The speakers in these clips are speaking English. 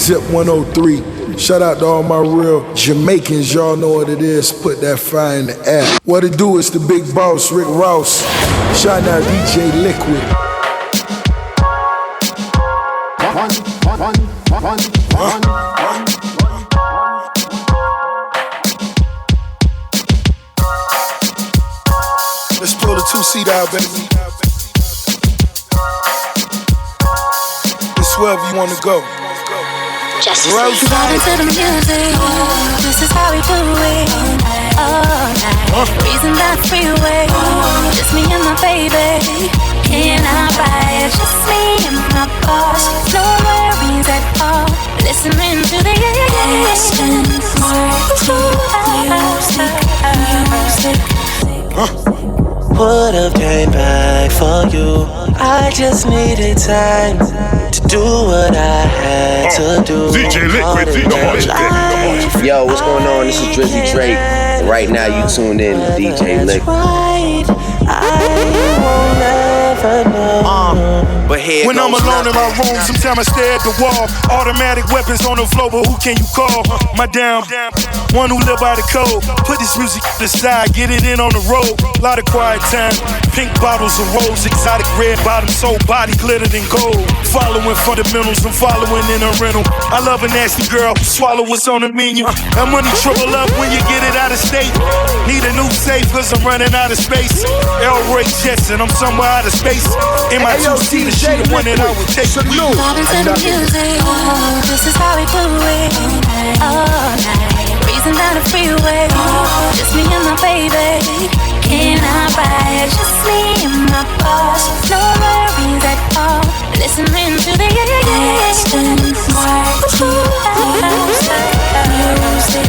Zip 103. Shout out to all my real Jamaicans, y'all know what it is. Put that fire in the air. What it do is the big boss, Rick Ross. Shout out DJ Liquid. Let's pull the 2-seat out, baby. It's wherever you wanna go. Vibing to the music, this is how we do it. All night, reason that freeway, just me and my baby. Can I ride? Just me and my boss, no worries at all. Listening to the music. Would've came back for you. I just needed time to do what I had to do. DJ Liquid, Yo, what's going on? This is Drizzy Drake. And right now you tuned in to DJ Liquid. Right. I won't ever know. But here when I'm alone in my room, sometimes I stare at the wall. Automatic weapons on the floor, but who can you call? My damn one who live by the code. Put this music to the side, get it in on the road. Lot of quiet time, pink bottles of rose, exotic red bottoms, soul body glittered in gold. Following fundamentals, I'm following in a rental. I love a nasty girl, swallow what's on the menu. That money trouble up when you get it out of state. Need a new safe cause I'm running out of space. Elroy Jetson, I'm somewhere out of space. In my 2-seater, she the one that I would take. Vibing to the music, this is how we do it. All night, reason down the freeway, just me and my baby. Can I ride? Just me and my boss, no worries at all. Listening to the music.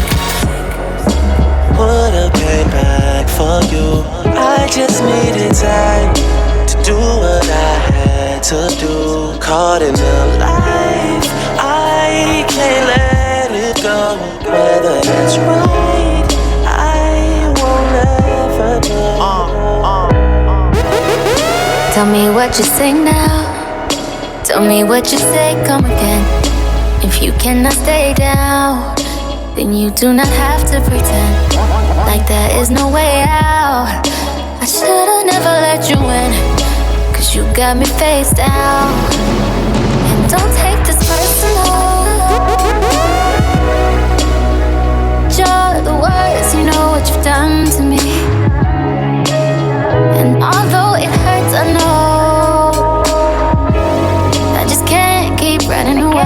Would've came back for you. I just needed time to do what I had to do. Caught in the life, I can't let it go. Whether it's right, I won't ever know. Tell me what you say now. Tell me what you say, come again. If you cannot stay down, then you do not have to pretend like there is no way out. I should've never let you in, cause you got me face down. And don't take this personal. You're the worst, you know what you've done to me. And although it hurts, I know I just can't keep running away.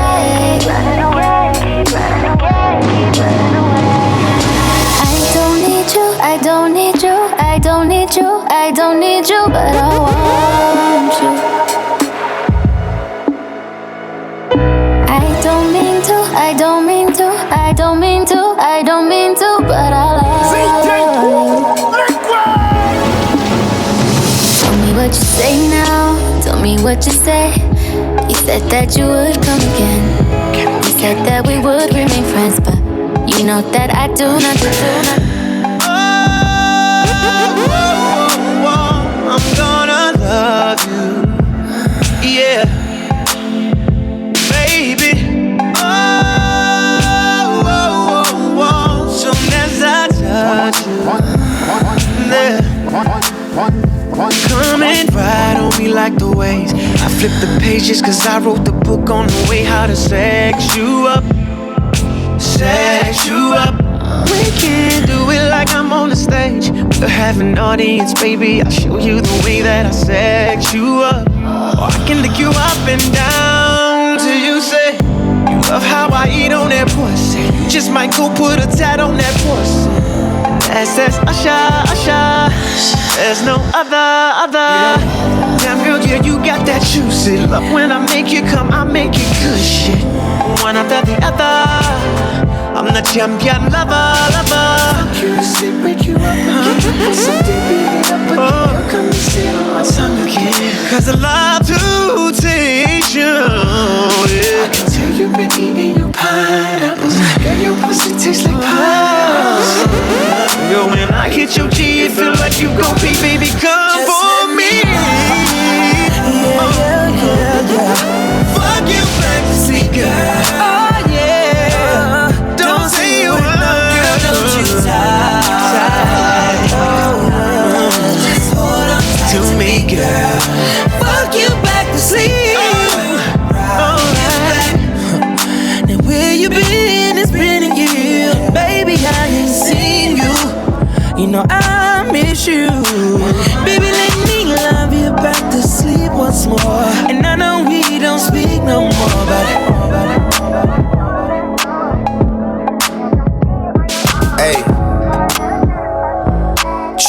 I don't need you, I don't need you, I don't need you, but I want you. I don't mean to, I don't mean to, I don't mean to, I don't mean to, but I love you. Tell me what you say now, tell me what you say. You said that you would come again. You said that we would remain friends, but you know that I do not do not. I'm gonna love you, yeah, baby. Soon as I touch you, yeah. Coming right on me like the waves. I flip the pages cause I wrote the book on the way how to sex you up, sex you up. We can do it like I'm on the stage. We'll have an audience, baby. I'll show you the way that I sex you up. Or I can lick you up and down till you say you love how I eat on that pussy. You just might go put a tat on that pussy. That's Usher, Usher. There's no other. Damn girl, yeah, you got that juicy love. When I make you come, I make it good shit. One after the other. I'm the champion lover. Curious, break you up again. Someday beat it up again. Come and sit on my tongue again. Cause I love to taste you, yeah. I can tell you've been eating your pineapples. Girl, your pussy tastes like pineapples. Yo, when I hit your G, it feel like you gon' be, baby, come for me. Yeah. Fuck you, fantasy girl.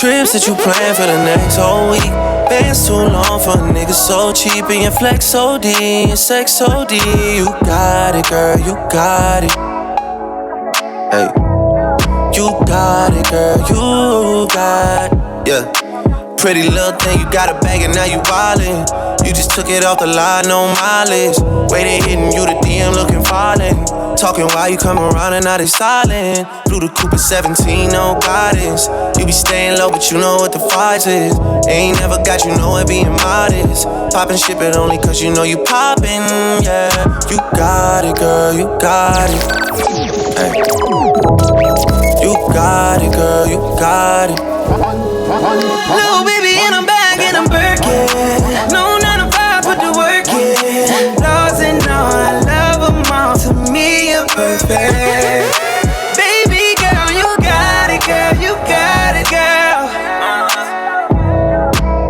Trips that you plan for the next whole week. Bands too long for a nigga so cheap. And your flex OD and sex OD. You got it, girl, you got it. Hey, you got it, girl, you got it. Yeah. Pretty little thing, you got a bag and now you wildin'. You just took it off the line, no mileage. Waiting, hitting you the DM, looking violent. Talking while you come around and now they silent. Blew the coupe at 17, no guidance. You be staying low, but you know what the fight is. Ain't never got you know it being modest. Poppin' shit, but only cause you know you poppin', yeah. You got it, girl, you got it. Hey. You got it, girl, you got it. Little baby in a bag and I'm Birkin. No 9 to 5, put the work in. Lost and all, I love them all. To me, you're perfect. Baby girl, you got it, girl. You got it, girl.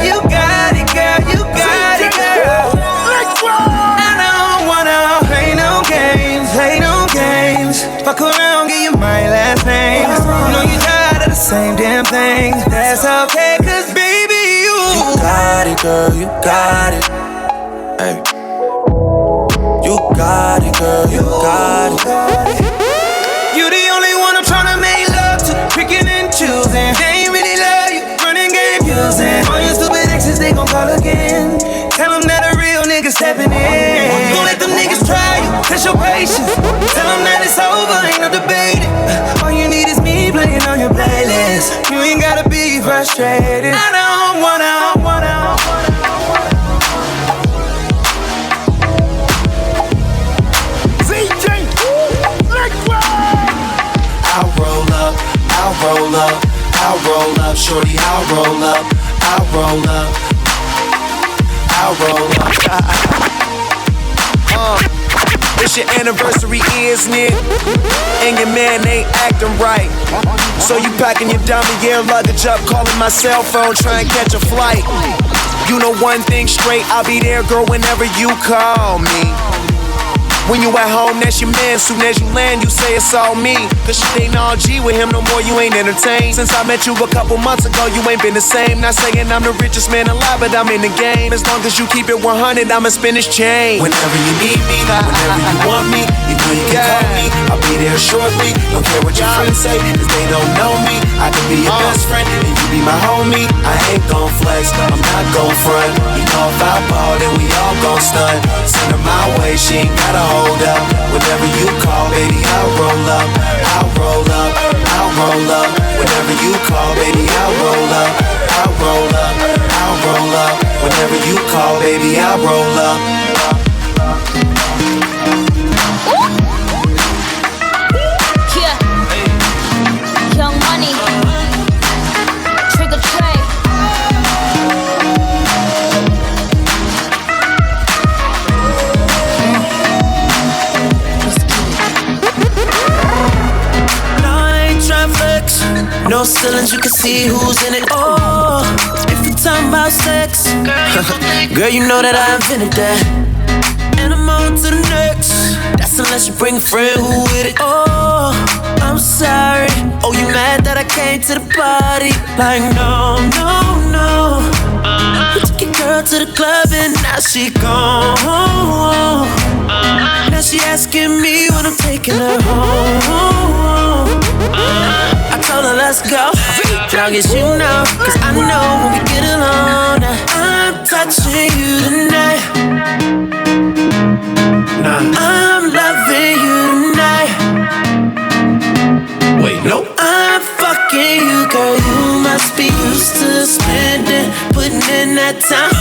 You got it, girl. You got it, girl. I don't wanna play no games, play no games. Fuck around, give you my last name. You know you tired of the same damn thing. That's okay, cause baby, you got it, girl, you got it. Hey. You got it, girl, you got it. You the only one I'm tryna make love to, picking and choosing. They ain't really love you, running game using. All your stupid exes, they gon' call again. Tell them that a real nigga stepping in. Don't let them niggas try you, test your patience. Tell them that it's over, ain't no debating. All you need is me playing on your playlist. You ain't gotta be frustrated. I don't wanna. CJ, let's go! I'll roll up, I'll roll up, I'll roll up, shorty, I'll roll up, I'll roll up, I'll roll up. It's your anniversary, isn't it? And your man ain't acting right. So you packing your dummy gear luggage up, calling my cell phone, trying to catch a flight. You know one thing straight, I'll be there, girl, whenever you call me. When you at home, that's your man. Soon as you land, you say it's all me. Cause shit ain't all G with him no more, you ain't entertained. Since I met you a couple months ago, you ain't been the same. Not saying I'm the richest man alive, but I'm in the game. As long as you keep it 100, I'ma spin this chain. Whenever you need me, whenever you want me, you know you can call me. I'll be there shortly, don't care what your friends say, cause they don't know me. I can be your best friend, and you be my homie. I ain't gon' flex, I'm not gon' front. You know if I ball, then we all gon' stunt. Send her my way, she ain't gotta hold up. Whenever you call, baby, I'll roll up. I'll roll up, I'll roll up. Whenever you call, baby, I'll roll up. I'll roll up, I'll roll up. Whenever you call, baby, I'll roll up. Yeah. Young Money. Trigger Trey. No ceilings, you can see who's in it. Oh, if you're talking about sex, girl, you know that I invented that. And I'm on to the next. That's unless you bring a friend who with it. Oh, I'm sorry. Oh, you mad that I came to the party? Like, no, no, no. You took your girl to the club and now she gone. Now she asking me when I'm taking her home. I told her let's go, long as you know, cause I know when we get alone. I'm touching you tonight. I'm loving you tonight. Wait, no, I'm fucking you, girl. You must be used to spending, putting in that time.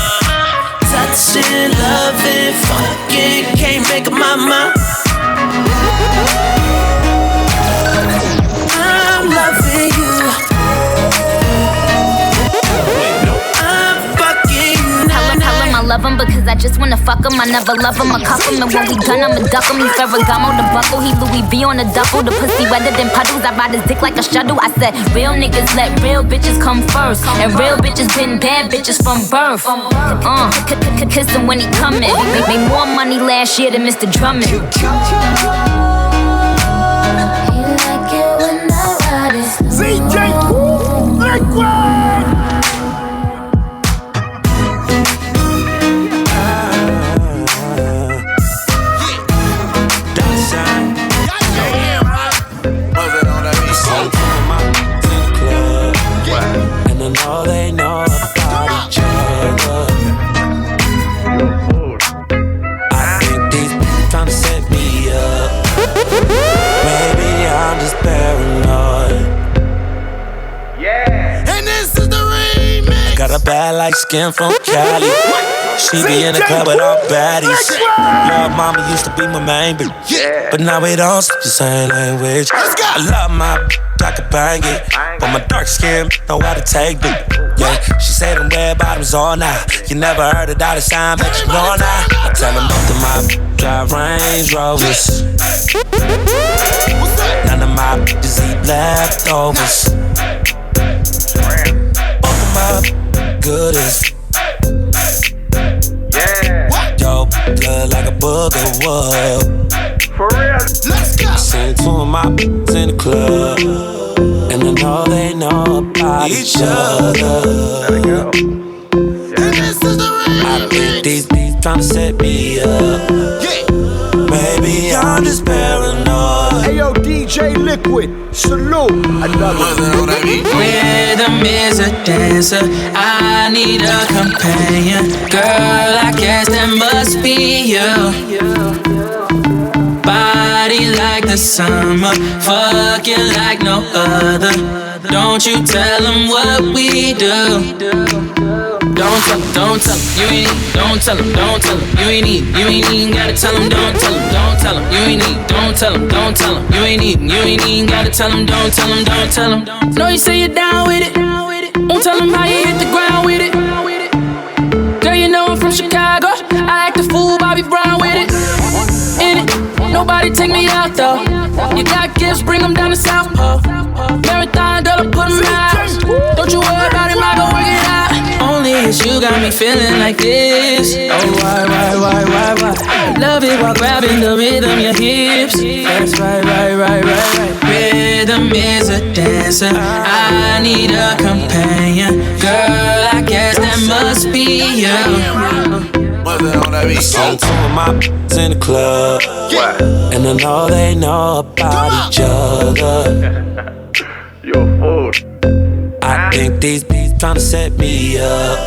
Touching, loving, fucking, can't make up my mind. I'm loving you. I'm fucking you. Tell him I love him because I just wanna fuck him. I never love him, I cuff him. And when we done, I'ma duck him. He Ferragamo the buckle, he Louis V on the duffel. The pussy wetter than puddles, I ride his dick like a shuttle. I said, real niggas let real bitches come first. And real bitches been bad bitches from birth. Kiss him when he comin'. Made more money last year than Mr. Drummond. CJ, let's go! a bad like skin from Cali. She be in the club with all baddies. Love mama used to be my main bitch, but now we don't speak the same language. I love my I could bang it, but my dark skin know how to take it. Yeah, she say them red bottoms all night. You never heard a dollar sign, but you know now. I tell them both of my drive Range Rovers. None of my bitches eat leftovers. Both of my goodest. Yo, blood like a booger wood. For real, let's go. Sing two of my bitches in the club, and I know they know about each other. I think these beats tryna set me up. Maybe I'm just paranoid. Hey yo, DJ Liquid, salute. Rhythm is a dancer, I need a companion. Girl, I guess that must be you. Body like the summer, fucking like no other. Don't you tell them what we do. Don't tell them, you ain't need. Don't tell them, you ain't need. You ain't even gotta tell them, don't tell them, you ain't need. Don't tell them, you ain't even gotta tell them, don't tell them. Know you say you're down with it. Won't tell them how you hit the ground with it. Girl, you know I'm from Chicago. I act a fool, Bobby Brown with it. In it, nobody take me out though. You got gifts, bring them down to South Pole. Marathon, girl, I put them out. Don't you worry about him, I gon' work it out. Only it's you got me feeling like this. Oh, why? Love it while grabbing the rhythm, your hips. That's right. Rhythm is a dancer, I need a companion. Girl, I guess that must be you. I saw two of my bitches in the club, and I know they know about each other. You're a fool. I think these beats tryna set me up.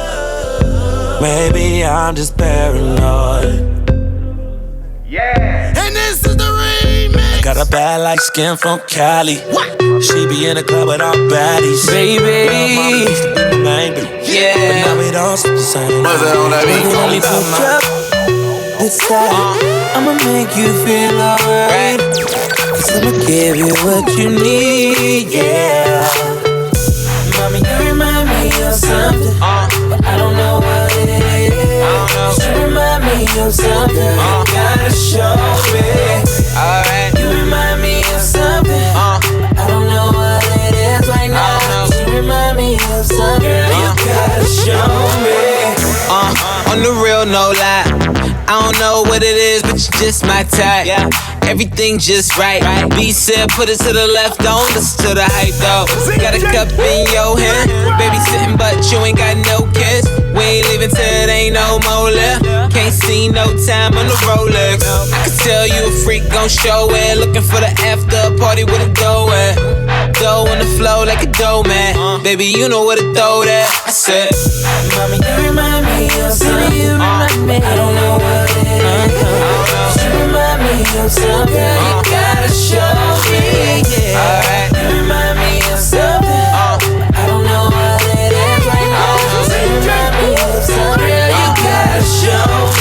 Maybe I'm just paranoid. Yeah. And this is the remix. Got a bad like skin from Cali. She be in the club with all baddies. Baby, yeah. But now we don't speak the same. only put up this time. I'ma make you feel alright. Cause I'ma give you what you need, yeah. Mommy, you remind me of something, but I don't know what it is. You remind me of something, you gotta show me. Alright. You remind me of something, but I don't know what it is right now. You remind me of something, you gotta show me. On the real, no lie. I don't know what it is, but you're just my type. Yeah. Everything just right. B said put it to the left, don't listen to the hype though. Got a cup in your hand, baby sitting but you ain't got no kiss. We ain't leaving till it ain't no more left. Can't see no time on the Rolex. I could tell you a freak gon' show it. Looking for the after party with a dough at. Dough on the flow like a dough man. Baby, you know where to throw that. I said, Mommy, you remind me of something. You remind me. I don't know what it is. You remind me of something. You gotta show me. Yeah. Alright. You remind me of something. I don't know what it is right now. You remind me of something. You gotta show me.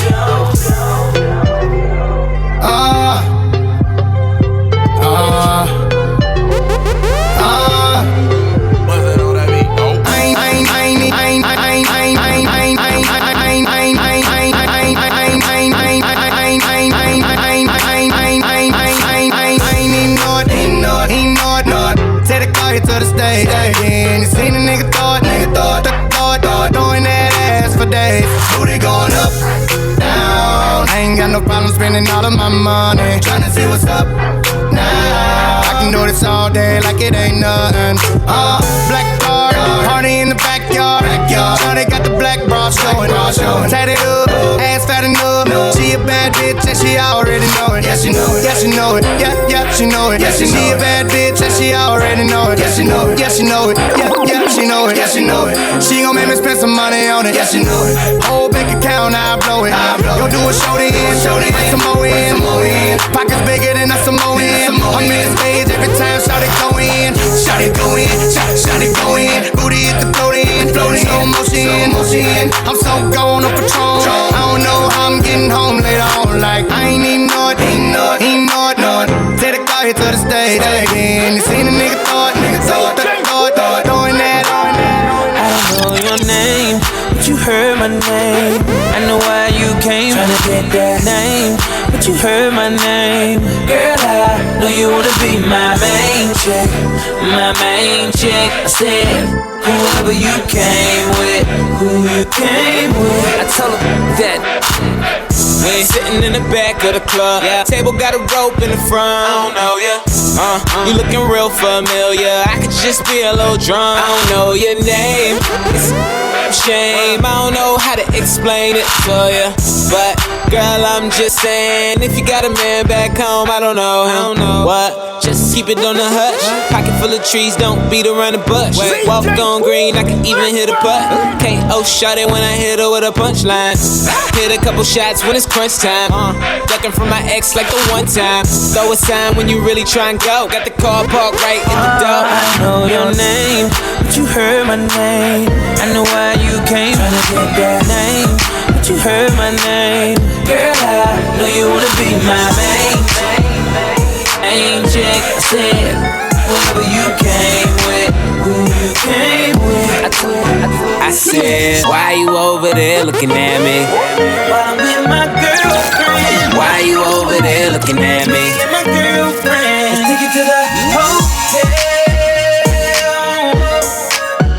To the stage, and you seen a nigga throw it, throwing that ass for days. Booty going up, down. I ain't got no problem spending all of my money, tryna see what's up now. I can do this all day like it ain't nothing. Black card, party in the backyard. Shawty got the black bra showing. Tatted up, ass fat enough. She a bad bitch and she already know it. Yeah, she know it. Yeah, she know it. Yeah, she know it. Yeah, she a bad bitch and she already know it. Yeah, she know it. Yeah, she know it. Yeah, she know it. Yeah, she know it. She gon' make me spend some money on it. Yeah, she know it. Whole bank account, I blow it. Yo, do a show to end. Some more in. Pockets bigger than a Samoan. I'm in the stage every time. Shawty go in. Shawty go in. Booty hit the float in. Slow motion. way to the stage again. You seen a nigga throw it, throwing that. I don't know your name, but you heard my name. I know why you came, tryna get that name, but you heard my name. Girl, I know you wanna be my main chick, my main chick. I said, whoever you came with, who you came with. I told her that we sitting in the back of the club, yeah. Table got a rope in the front. I don't know ya. You looking real familiar. I could just be a little drunk. I don't know your name. It's a shame. I don't know how to explain it to ya, but girl, I'm just saying, if you got a man back home, I don't know what. Just keep it on the hush. Pocket full of trees, don't beat around the bush. Walk on green, I can even hit a putt. KO shot it when I hit her with a punchline. Hit a couple shots when it's crunch time. Ducking from my ex like the one time. Throw a sign when you really try and go. Got the car parked right in the door. I know your name, but you heard my name. I know why you came, tryna get that name, but you heard my name. Girl, I know you wanna be my main chick. I said, whoever you came with, who you came with. I said, why you over there looking at me? While I'm with my girlfriend. Why you over there looking at me? My girlfriend. Let's take it to the hotel.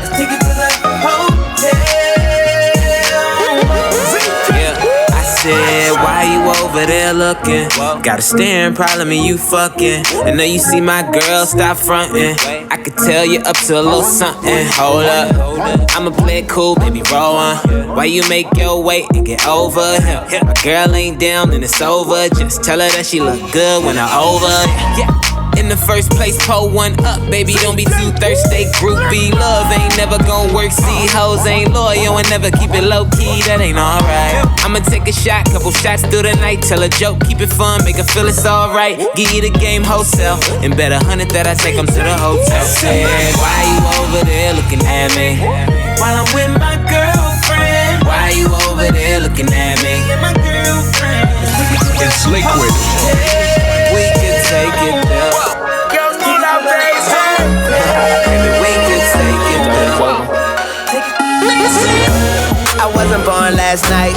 Let's take it to the hotel. Yeah, I said, why you over there looking? Got a staring problem and you fucking. I know you see my girl, stop fronting. I could tell you up to a little something. Hold up, I'ma play it cool, baby, roll on. Why you make your way and get over him? My girl ain't down and it's over. Just tell her that she look good when I'm over. Yeah. In the first place, pull one up, baby, don't be too thirsty. Groupie love ain't never gon' work. See, hoes ain't loyal and never keep it low key. That ain't alright. I'ma take a shot, couple shots through the night. Tell a joke, keep it fun, make her feel it's alright. Give you the game wholesale, and bet 100 that I take them to the hotel. Said, why you over there looking at me? While I'm with my girlfriend. Why you over there looking at me? My girlfriend. It's liquid. We can take it there. Girls need our bass. Baby, we can take it there. I wasn't born last night.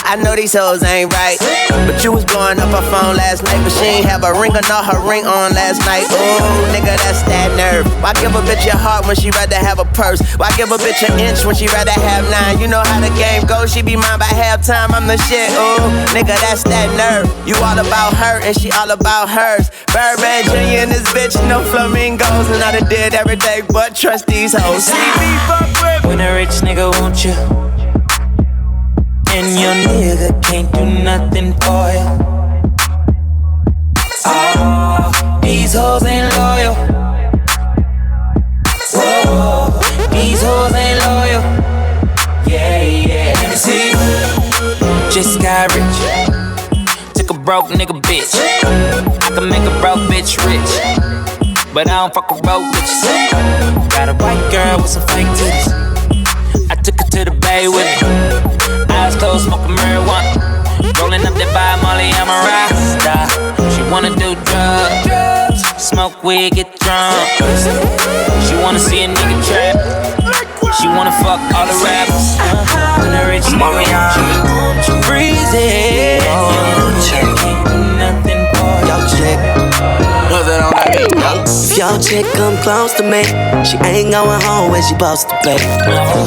I know these hoes ain't right, but you was blowing up her phone last night, but she ain't have a ring or not her ring on last night. Ooh, nigga, that's that nerve. Why give a bitch your heart when she rather have a purse? Why give a bitch an inch when she rather have 9? You know how the game goes, she be mine by halftime, I'm the shit. Ooh, nigga, that's that nerve. You all about her and she all about hers. Birdman Jr. and this bitch, no flamingos, and I done did every day but trust these hoes. See me fuck with when a rich nigga want you, and your nigga can't do nothing for you. Oh, these hoes ain't loyal. Whoa, these hoes ain't loyal. Yeah, yeah. Let me see. Just got rich. Took a broke nigga bitch. I can make a broke bitch rich, but I don't fuck with broke bitches. Got a white girl with some fake titties. I took her to the bay with me. Eyes closed, smoking marijuana. Rolling up that by Molly, I'm a rasta. She wanna do drugs, smoke weed, get drunk. She wanna see a nigga trap. She wanna fuck all the rappers. When a rich nigga want you, breezy. Can't do nothing for your chick. Nothing on that beat. If your chick come close to me, she ain't going home when she supposed to be.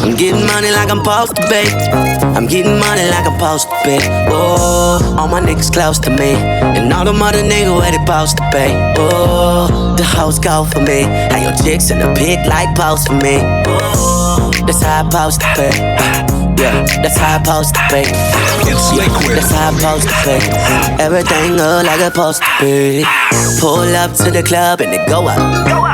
I'm getting money like I'm supposed to be. I'm getting money like I'm supposed to be. Oh, all my niggas close to me, and all them other niggas where they supposed to be. Oh, the hoes go for me. How your chicks in the pit like post for me. Oh, that's how I supposed to be. Yeah, that's how I supposed to be. It's liquid. That's how I supposed to be. Everything look like it's supposed to be. Pull up to the club and it go up.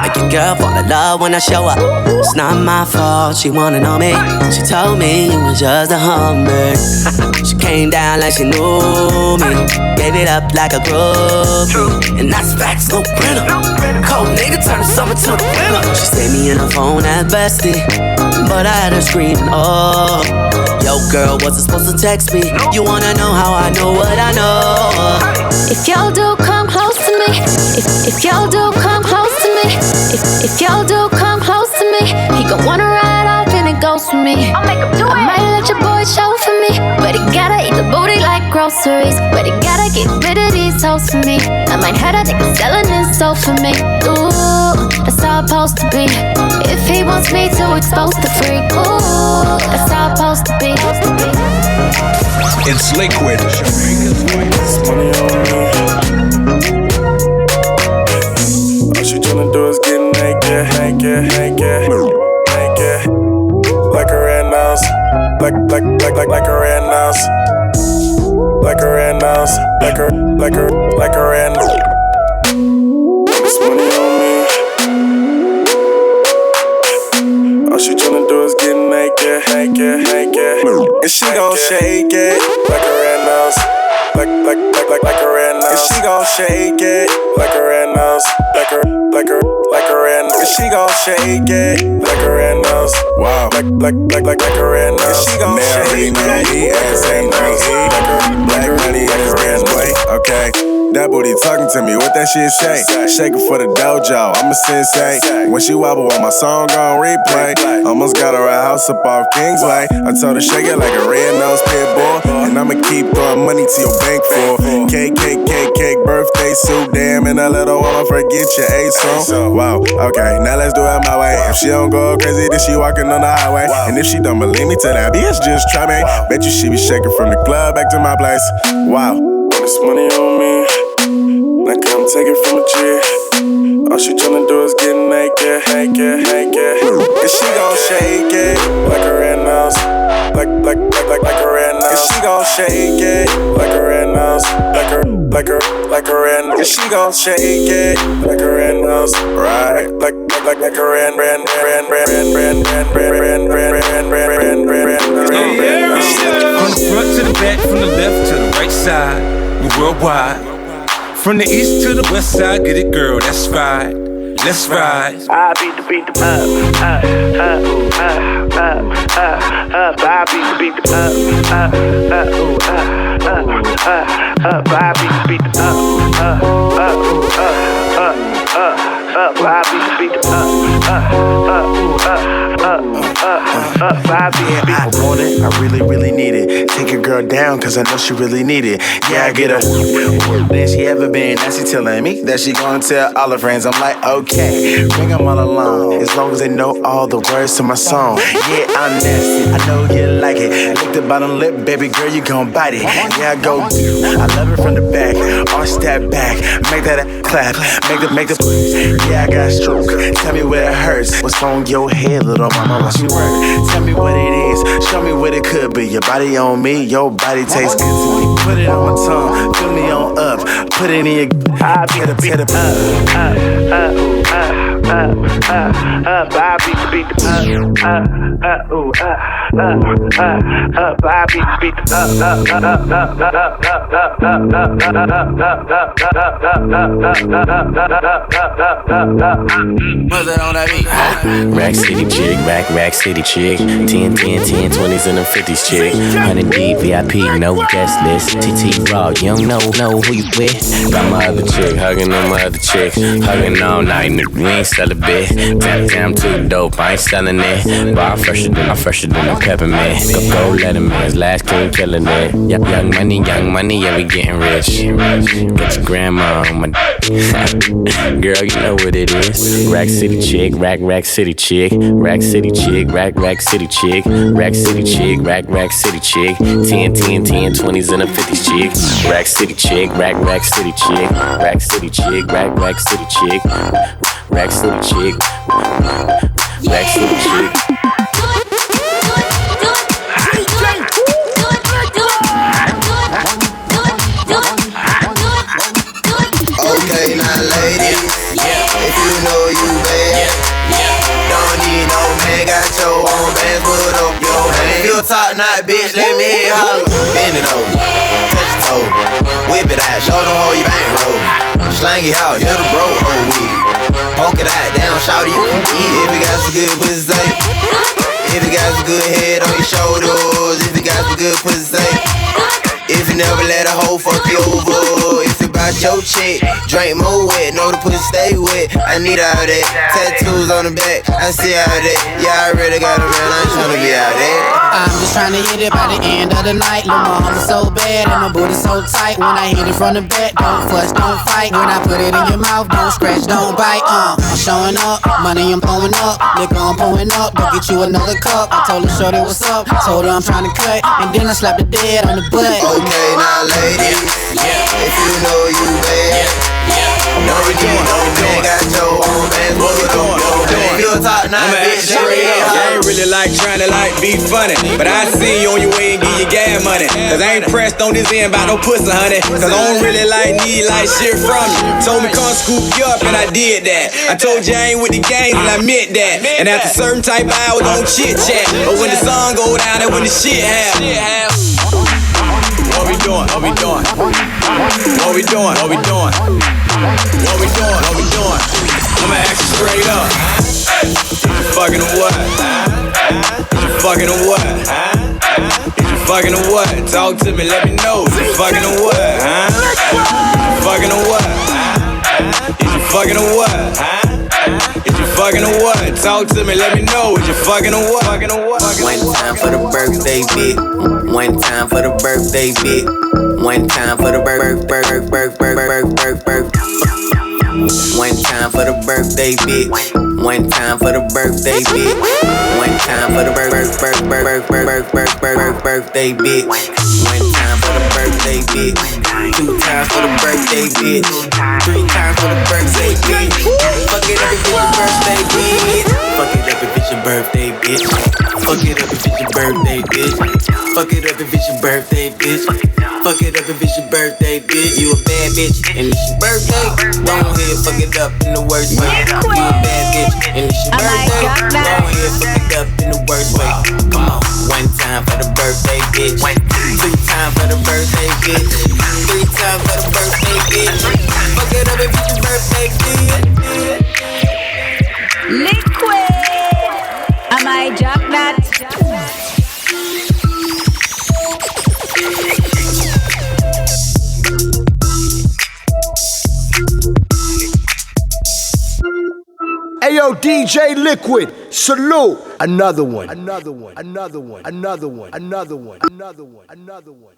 Make your girl fall in love when I show up. It's not my fault, she wanna know me. She told me it was just a hummer. She came down like she knew me. Gave it up like a groupie. And that's facts, no printer. Cold nigga turn the summer to the winter. She saved me in her phone at bestie, but I had her screaming, oh. Yo, girl, wasn't supposed to text me. You wanna know how I know what I know? If your dude come close to me, if If y'all do come close to me, if y'all do come close to me, he gon' wanna ride off and it goes for me. I'll make him do it. I might let your boy show for me, but he gotta eat the booty like groceries. But he gotta get rid of these hoes for me. I might have that nigga selling his soul for me. Ooh, that's how it's supposed to be. If he wants me to expose the freak, ooh, that's how it's supposed to be. It's liquid. Money on me. All she tryna do is get naked. Like a red nose. Like a red nose. Like a red nose. Like a red nose. This money on me. All she tryna do is get naked. And she gon' shake it like a red nose. Like a red nose. And she gon' shake it like a red nose. Like a red nose. And she gon' shake it like a red nose. Wow. Like a red nose. And she gon' shake it like a red nose. Okay. That booty talking to me, what that shit say? Shaking for the dojo, I'm a sensei. When she wobble on my song on replay, almost got her a house up off Kingsway. I told her shake it like a red nose pit bull, and I'ma keep throwing money to your bank full. Cake, birthday suit, damn, and a little woman forget your A song. Wow, okay, now let's do it my way. If she don't go crazy, then she walking on the highway. And if she don't believe me, tell that bitch just try me. Bet you she be shaking from the club back to my place. Wow. This money on me, now come take it from a G. All she tryna do is get naked. And she gon' shake it like a red nose. Like a red nose. And she gon' shake it like a red nose. Like a red nose. And she gon' shake it like a red nose. Right. Like a red. From the front to the back, from the left to the right side. Worldwide, from the east to the west side, get it, girl, that's right. Let's ride. I beat the up. I beat the up. I want it, I really need it. Take your girl down, cause I know she really need it. Yeah, I get her. Than she ever been. Now she telling me that she gonna tell all her friends. I'm like, okay, bring them all along. As long as they know all the words to my song. Yeah, I'm nasty, I know you like it. Lick the bottom lip, baby girl, you gon' bite it. Yeah, I go do. I love it from the back, arch that back. Make that clap, make the yeah, I got stroke. Tell me where it hurts. What's on your head, little mama? Watch you work. Tell me what it is. Show me what it could be. Your body on me, your body tastes good to me. Put it on my tongue, fill me on up. Put it in your I beat the Rack City chick, rack city chick. 10, 20s and them 50s chick. 100 deep, VIP, no guest list. TT Raw, you don't know who you with. Got my other chick, hugging on my other chick. Hugging all night, nigga, we ain't sell a bit. Damn, too dope, I ain't selling it. But I'm fresher than a peppermint. Go let him in, his last king killing it. Young money, yeah, we getting rich. Get your grandma on my girl, you know what it is. Rack City chick, rack city chick. Rack City chick, rack city chick. Rack City chick, rack city chick. 10, 20s and a 50s chick. Rack City chick, rack city chick. Rack City chick, rack city chick. Rack City chick. Rack City chick. Okay, now ladies, if you know you bad, don't need no man, got your own bands, put up your hand. If you a top knot bitch, let me hear you holler. Bend it over, touch your toe, whip it out, show them how you bang roll. Slang it out, you're the bro, oh weed. Poke it out, down, shout you can eat. If you got some good pussy, say. If you got some good head on your shoulders, if you got some good pussy, say. If you never let a hoe fuck you over, if you buy out your chick. Drink more wet, know the pussy stay wet. I need all that. Tattoos on the back, I see all that. Yeah, I really got a man, I'm tryna be out there. I'm just tryna hit it by the end of the night. Lil' mama so bad and my booty so tight. When I hit it from the back, don't fuss, don't fight. When I put it in your mouth, don't scratch, don't bite. I'm showing up, money I'm throwing up, liquor I'm pouring up. Go get you another cup. I told her shorty what's up, told her I'm tryna cut, and then I slapped the dead on the butt. Okay, now ladies, if you know you bad, know you ain't got your own man. What you doing? You a top 9 bitch, I ain't really like trying to like be funny, but I see you on your way and give you gas money. Cause I ain't pressed on this end about no pussy, honey. Cause I don't really need like shit from you. Told me come scoop you up and I did that. I told you I ain't with the gangs and I meant that. And after certain type of hours don't chit chat. But when the sun go down and when the shit happen. What we doing? What we doing? What we doing? What we doing? What we doing? What we doing? I'ma ask you straight up. Is you fucking or what? Is you fucking or what? Is you fucking or what? Talk to me, let me know. Is you fucking or what? Is you fucking or what? Is you fucking or what? Is you fucking or what? Talk to me, let me know. Is you fucking or what? One time for the birthday bit. One time for the birthday bit. One time for the birth. One time for the birthday bit. One time for the birthday bit. One time for the birthday bit. One time for the birthday bit. 2 times for the birthday bitch. 3 times for the birthday bitch. Fuck it up if it's your birthday bitch. Fuck it up if it's your birthday bitch. Fuck it up if it's your birthday bitch. Fuck it up if it's your birthday bitch. Fuck it up if it's your birthday bitch. You a bad bitch and it's your birthday. Go ahead, fuck it up in the worst way. You a bad bitch and it's your birthday. Go ahead, fuck it up in the worst way. Come on, 1 time for the birthday bitch. 2 times for the birthday bitch. 3 times for the birthday bitch. Fuck it up if it's your birthday bitch. Liquid. Am I drop that? Ayo, DJ Liquid, salute. Another one. Another one. Another one. Another one. Another one. Another one. Another one.